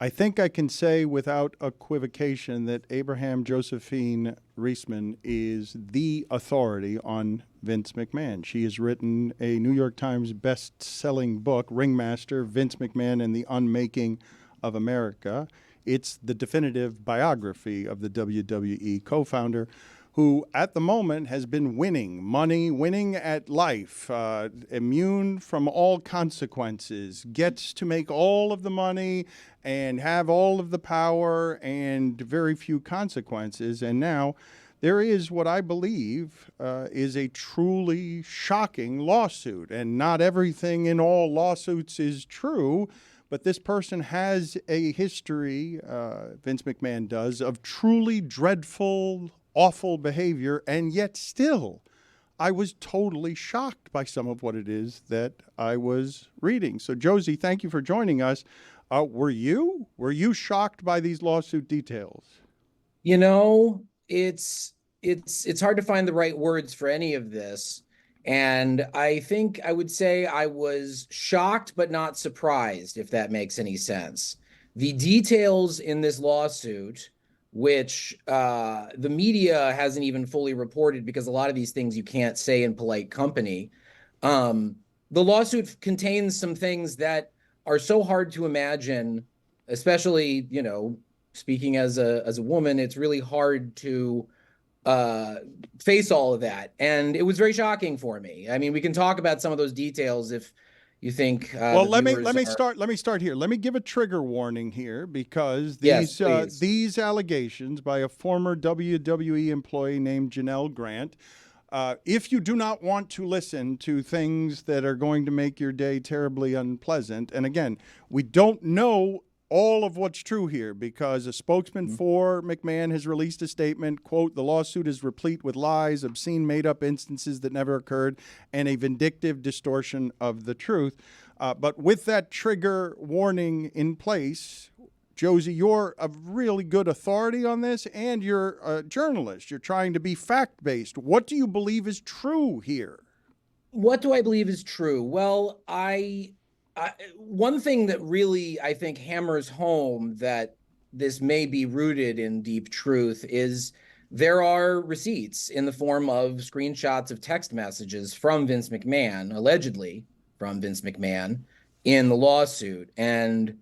I think I can say without equivocation that Abraham Josephine Riesman is the authority on Vince McMahon. She has written a New York Times best-selling book, Ringmaster, Vince McMahon and the Unmaking of America. It's the definitive biography of the WWE co-founder, who at the moment has been winning money, winning at life, immune from all consequences, gets to make all of the money and have all of the power and very few consequences. And now there is what I believe is a truly shocking lawsuit. And not everything in all lawsuits is true, but this person has a history, Vince McMahon does, of truly dreadful, awful behavior, and yet still I was totally shocked by some of what it is that I was reading. So, Josie, thank you for joining us. Were you shocked by these lawsuit details? You know, it's hard to find the right words for any of this. And I think I would say I was shocked but not surprised, if that makes any sense. The details in this lawsuit, which the media hasn't even fully reported because a lot of these things you can't say in polite company. The lawsuit contains some things that are so hard to imagine, especially, speaking as a woman, it's really hard to face all of that. And it was very shocking for me. I mean, we can talk about some of those details if you think well, let me start here. Let me give a trigger warning here, because these allegations by a former WWE employee named Janelle Grant, if you do not want to listen to things that are going to make your day terribly unpleasant, and again, we don't know all of what's true here, because a spokesman for McMahon has released a statement, quote, "The lawsuit is replete with lies, obscene made-up instances that never occurred, and a vindictive distortion of the truth." But with that trigger warning in place, Josie, you're a really good authority on this, and you're a journalist. You're trying to be fact-based. What do you believe is true here? What do I believe is true? Well, one thing that really, I think, hammers home that this may be rooted in deep truth is there are receipts in the form of screenshots of text messages from Vince McMahon, allegedly from Vince McMahon, in the lawsuit. And,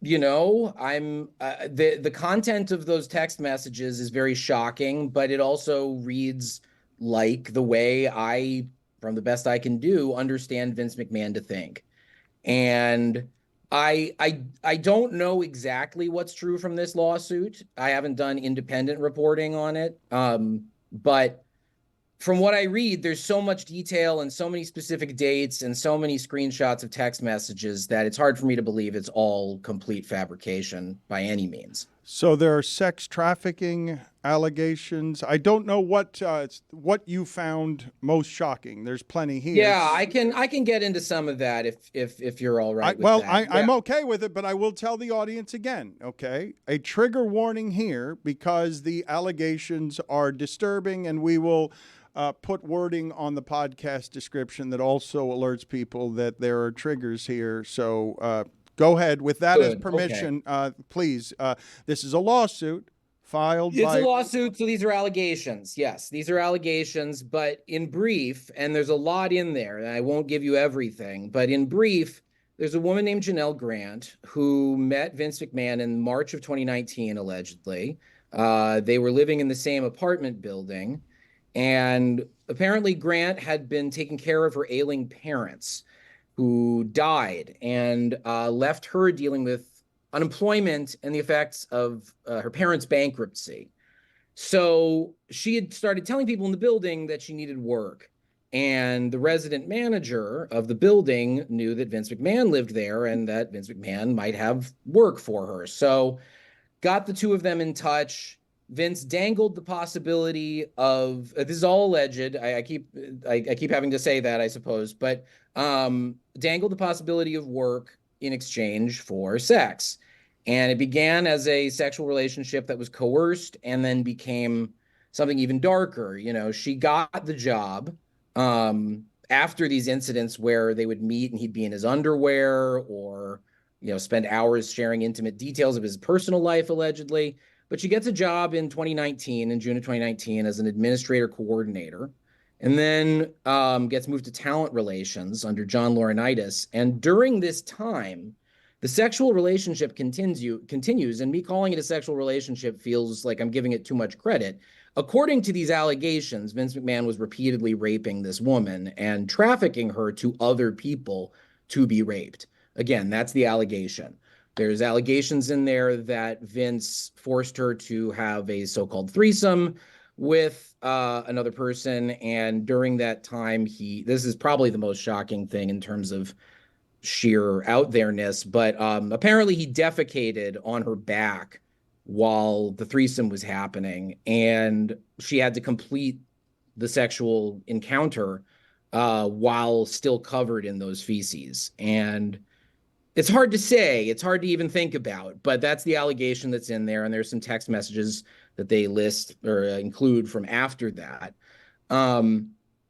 the content of those text messages is very shocking, but it also reads like the way I, from the best I can do, understand Vince McMahon to think. And I don't know exactly what's true from this lawsuit. I haven't done independent reporting on it. But from what I read, there's so much detail and so many specific dates and so many screenshots of text messages that it's hard for me to believe it's all complete fabrication by any means. So there are sex trafficking allegations. I don't know what you found most shocking. There's plenty here. Yeah, I can get into some of that if you're all right with that. I'm okay with it, but I will tell the audience again, okay? A trigger warning here, because the allegations are disturbing, and we will put wording on the podcast description that also alerts people that there are triggers here. So go ahead with that as permission, please. This is a lawsuit filed by... It's a lawsuit, so these are allegations. Yes, these are allegations, but in brief, and there's a lot in there, and I won't give you everything, but in brief, there's a woman named Janelle Grant who met Vince McMahon in March of 2019, allegedly. They were living in the same apartment building, and apparently Grant had been taking care of her ailing parents who died, and left her dealing with unemployment and the effects of her parents' bankruptcy. So she had started telling people in the building that she needed work. And the resident manager of the building knew that Vince McMahon lived there and that Vince McMahon might have work for her. So got the two of them in touch. Vince dangled the possibility of, this is all alleged. I keep having to say that, I suppose, but dangled the possibility of work in exchange for sex. And it began as a sexual relationship that was coerced and then became something even darker. She got the job after these incidents where they would meet and he'd be in his underwear, or spend hours sharing intimate details of his personal life, allegedly. But she gets a job in 2019, in June of 2019, as an administrator coordinator, and then gets moved to talent relations under John Laurinaitis. And during this time, the sexual relationship continues, and me calling it a sexual relationship feels like I'm giving it too much credit. According to these allegations, Vince McMahon was repeatedly raping this woman and trafficking her to other people to be raped. Again, that's the allegation. There's allegations in there that Vince forced her to have a so-called threesome with another person. And during that time, this is probably the most shocking thing in terms of sheer out there-ness, but apparently he defecated on her back while the threesome was happening, and she had to complete the sexual encounter while still covered in those feces. And it's hard to say, it's hard to even think about, but that's the allegation that's in there. And there's some text messages that they list or include from after that.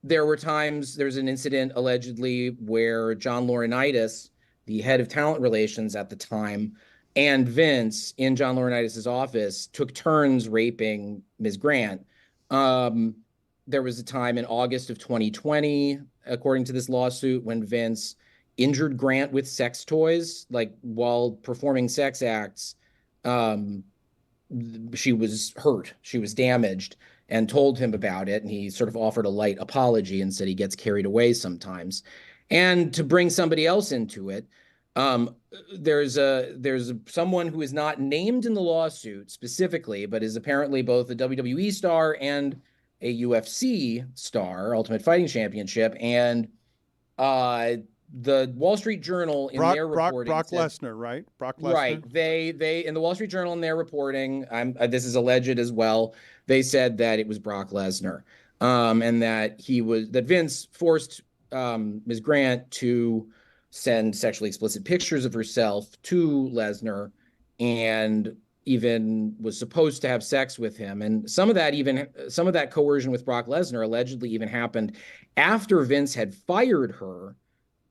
There were times, there's an incident allegedly where John Laurinaitis, the head of talent relations at the time, and Vince in John Laurinaitis' office took turns raping Ms. Grant. There was a time in August of 2020, according to this lawsuit, when Vince injured Grant with sex toys, like while performing sex acts. She was hurt, she was damaged, and told him about it. And he sort of offered a light apology and said he gets carried away sometimes. And to bring somebody else into it, there's someone who is not named in the lawsuit specifically, but is apparently both a WWE star and a UFC star, Ultimate Fighting Championship. And the Wall Street Journal in their reporting, Brock Lesnar, right? Brock Lesnar. Right. They in the Wall Street Journal in their reporting, this is alleged as well. They said that it was Brock Lesnar, and that Vince forced Ms. Grant to send sexually explicit pictures of herself to Lesnar, and even was supposed to have sex with him. And some of that coercion with Brock Lesnar allegedly even happened after Vince had fired her,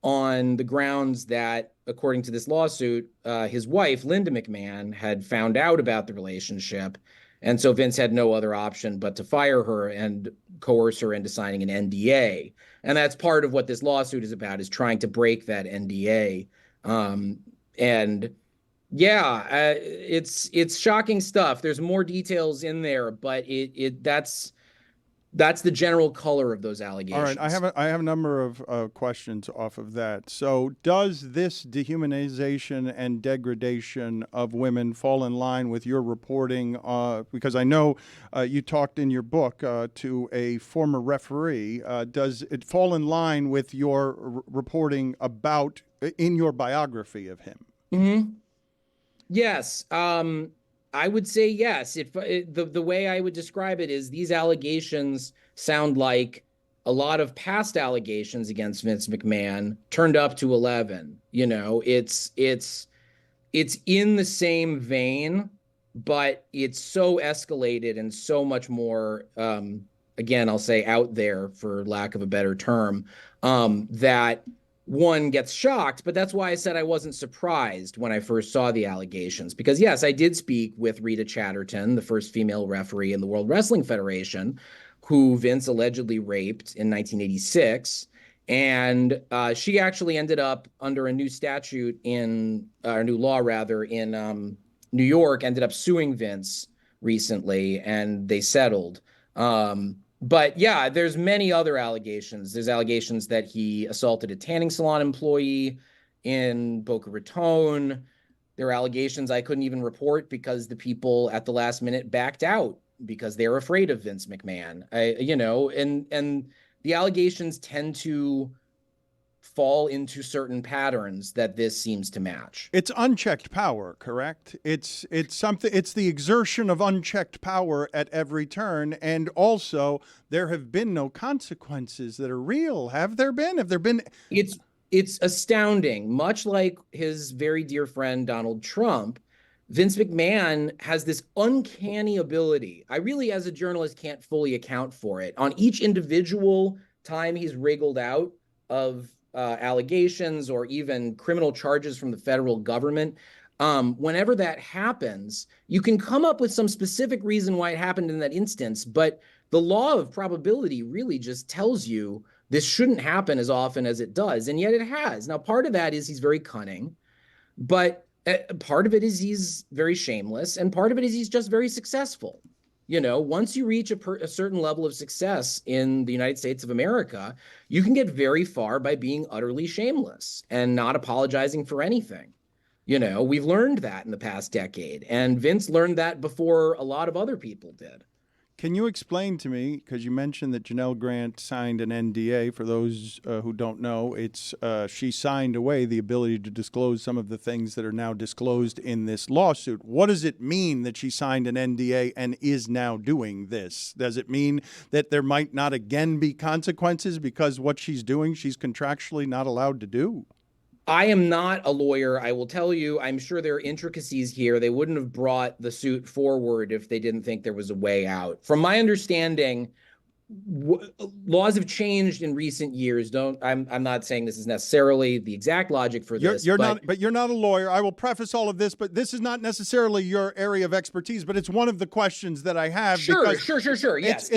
on the grounds that, according to this lawsuit, his wife, Linda McMahon, had found out about the relationship. And so Vince had no other option but to fire her and coerce her into signing an NDA. And that's part of what this lawsuit is about, is trying to break that NDA. And yeah, it's shocking stuff. There's more details in there, but that's the general color of those allegations. All right, I have a number of questions off of that. So, does this dehumanization and degradation of women fall in line with your reporting? Because I know you talked in your book to a former referee. Does it fall in line with your reporting about in your biography of him? Mm-hmm. Yes. I would say yes. The way I would describe it is these allegations sound like a lot of past allegations against Vince McMahon turned up to 11. It's in the same vein, but it's so escalated and so much more, again, I'll say out there for lack of a better term, that one gets shocked. But that's why I said I wasn't surprised when I first saw the allegations, because yes, I did speak with Rita Chatterton, the first female referee in the World Wrestling Federation, who Vince allegedly raped in 1986. And she actually ended up under a new statute new law in New York, ended up suing Vince recently, and they settled. But yeah, there's many other allegations. There's allegations that he assaulted a tanning salon employee in Boca Raton. There are allegations I couldn't even report because the people at the last minute backed out because they're afraid of Vince McMahon. And the allegations tend to fall into certain patterns that this seems to match. It's unchecked power, correct? It's the exertion of unchecked power at every turn, and also there have been no consequences that are real. Have there been? It's astounding. Much like his very dear friend Donald Trump, Vince McMahon has this uncanny ability. I really, as a journalist, can't fully account for it. On each individual time he's wriggled out of allegations or even criminal charges from the federal government, whenever that happens, you can come up with some specific reason why it happened in that instance, but the law of probability really just tells you this shouldn't happen as often as it does, and yet it has. Now, part of that is he's very cunning, but part of it is he's very shameless, and part of it is he's just very successful. You know, once you reach a certain level of success in the United States of America, you can get very far by being utterly shameless and not apologizing for anything. You know, we've learned that in the past decade, and Vince learned that before a lot of other people did. Can you explain to me, because you mentioned that Janelle Grant signed an NDA. For those who don't know, it's she signed away the ability to disclose some of the things that are now disclosed in this lawsuit. What does it mean that she signed an NDA and is now doing this? Does it mean that there might not again be consequences because what she's doing, she's contractually not allowed to do? I am not a lawyer. I will tell you, I'm sure there are intricacies here. They wouldn't have brought the suit forward if they didn't think there was a way out. From my understanding, laws have changed in recent years. I'm not saying this is necessarily the exact logic for this. You're not a lawyer. I will preface all of this, but this is not necessarily your area of expertise, but it's one of the questions that I have. Sure. Yes,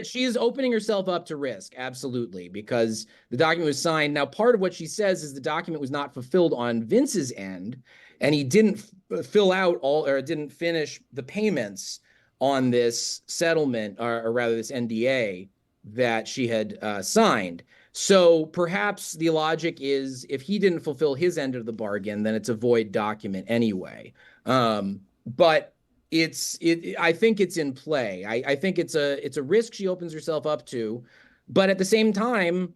she is opening herself up to risk, absolutely, because the document was signed. Now, part of what she says is the document was not fulfilled on Vince's end, and he didn't fill out didn't finish the payments on this settlement, or rather this NDA that she had signed. So perhaps the logic is if he didn't fulfill his end of the bargain, then it's a void document anyway. But I think it's in play. I think it's a risk she opens herself up to, but at the same time,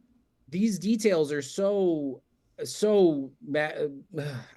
these details are so I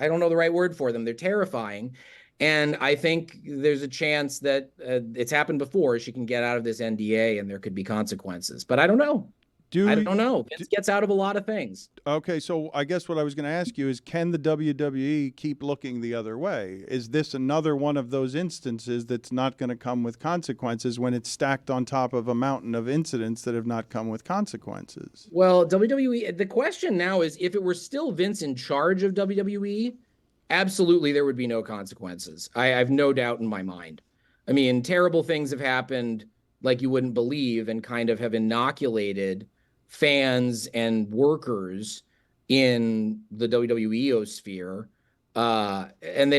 don't know the right word for them. They're terrifying. And I think there's a chance that it's happened before. She can get out of this NDA and there could be consequences. But I don't know. I don't know. Vince gets out of a lot of things. Okay, so I guess what I was going to ask you is, can the WWE keep looking the other way? Is this another one of those instances that's not going to come with consequences when it's stacked on top of a mountain of incidents that have not come with consequences? Well, WWE, the question now is, if it were still Vince in charge of WWE, absolutely, there would be no consequences. I have no doubt in my mind. I mean, terrible things have happened like you wouldn't believe and kind of have inoculated fans and workers in the WWE sphere. And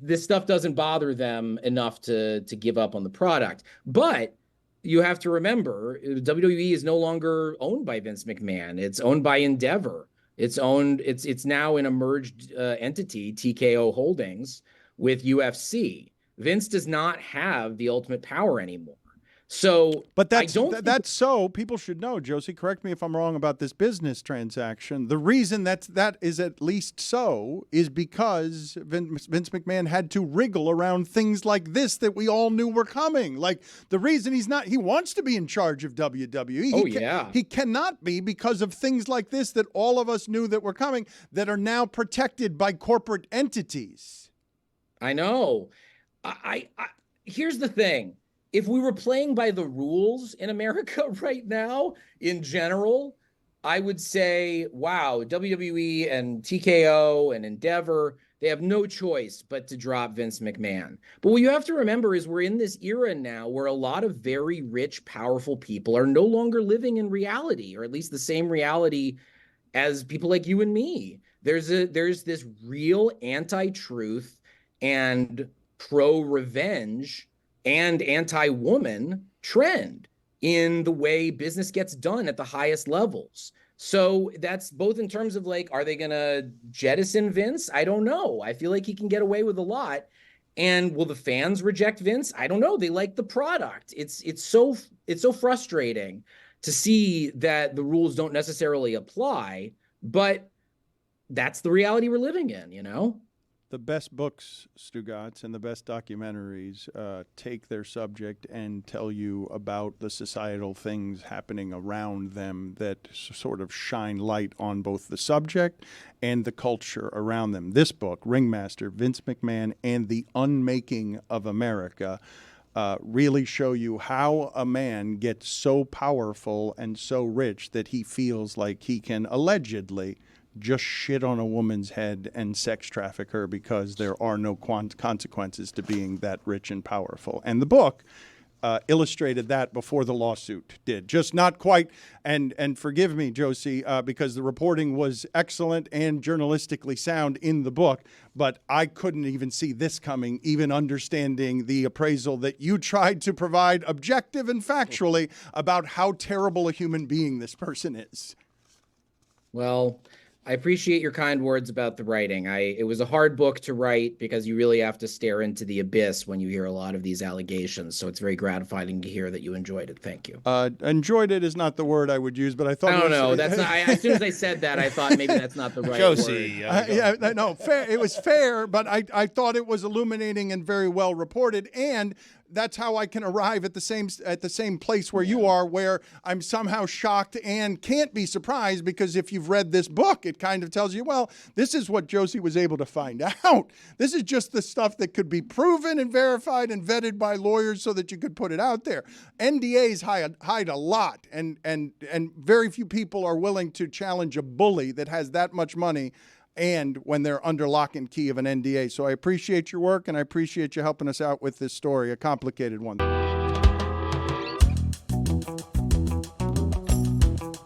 this stuff doesn't bother them enough to give up on the product. But you have to remember, WWE is no longer owned by Vince McMahon. It's owned by Endeavor. It's now an emerged entity, TKO Holdings, with UFC. Vince does not have the ultimate power anymore. So, but that's so people should know, Josie, correct me if I'm wrong about this business transaction. The reason that is at least so is because Vince McMahon had to wriggle around things like this that we all knew were coming. Like, the reason he wants to be in charge of WWE. He cannot be because of things like this that all of us knew that were coming, that are now protected by corporate entities. I know. Here's the thing. If we were playing by the rules in America right now, in general, I would say, wow, WWE and TKO and Endeavor, they have no choice but to drop Vince McMahon. But what you have to remember is we're in this era now where a lot of very rich, powerful people are no longer living in reality, or at least the same reality as people like you and me. There's this real anti-truth and pro-revenge and anti-woman trend in the way business gets done at the highest levels. So that's both in terms of, like, are they going to jettison Vince? I don't know. I feel like he can get away with a lot. And will the fans reject Vince? I don't know. They like the product. It's so frustrating to see that the rules don't necessarily apply, but that's the reality we're living in, you know? The best books, Stugotz, and the best documentaries take their subject and tell you about the societal things happening around them that sort of shine light on both the subject and the culture around them. This book, Ringmaster, Vince McMahon, and the Unmaking of America, really show you how a man gets so powerful and so rich that he feels like he can allegedly just shit on a woman's head and sex traffic her because there are no consequences to being that rich and powerful. And the book illustrated that before the lawsuit did. Just not quite, and forgive me, Josie, because the reporting was excellent and journalistically sound in the book, but I couldn't even see this coming, even understanding the appraisal that you tried to provide objective and factually about how terrible a human being this person is. Well, I appreciate your kind words about the writing. It was a hard book to write because you really have to stare into the abyss when you hear a lot of these allegations. So it's very gratifying to hear that you enjoyed it. Thank you. Enjoyed it is not the word I would use, but I thought I don't know. That's not. As soon as I said that, I thought maybe that's not the right Josie, word. No, fair. It was fair, but I thought it was illuminating and very well reported, and that's how I can arrive at the same place where you are, where I'm somehow shocked and can't be surprised, because if you've read this book, it kind of tells you, well, this is what Josie was able to find out. This is just the stuff that could be proven and verified and vetted by lawyers so that you could put it out there. NDAs hide a lot, and very few people are willing to challenge a bully that has that much money and when they're under lock and key of an NDA. So I appreciate your work, and I appreciate you helping us out with this story, a complicated one.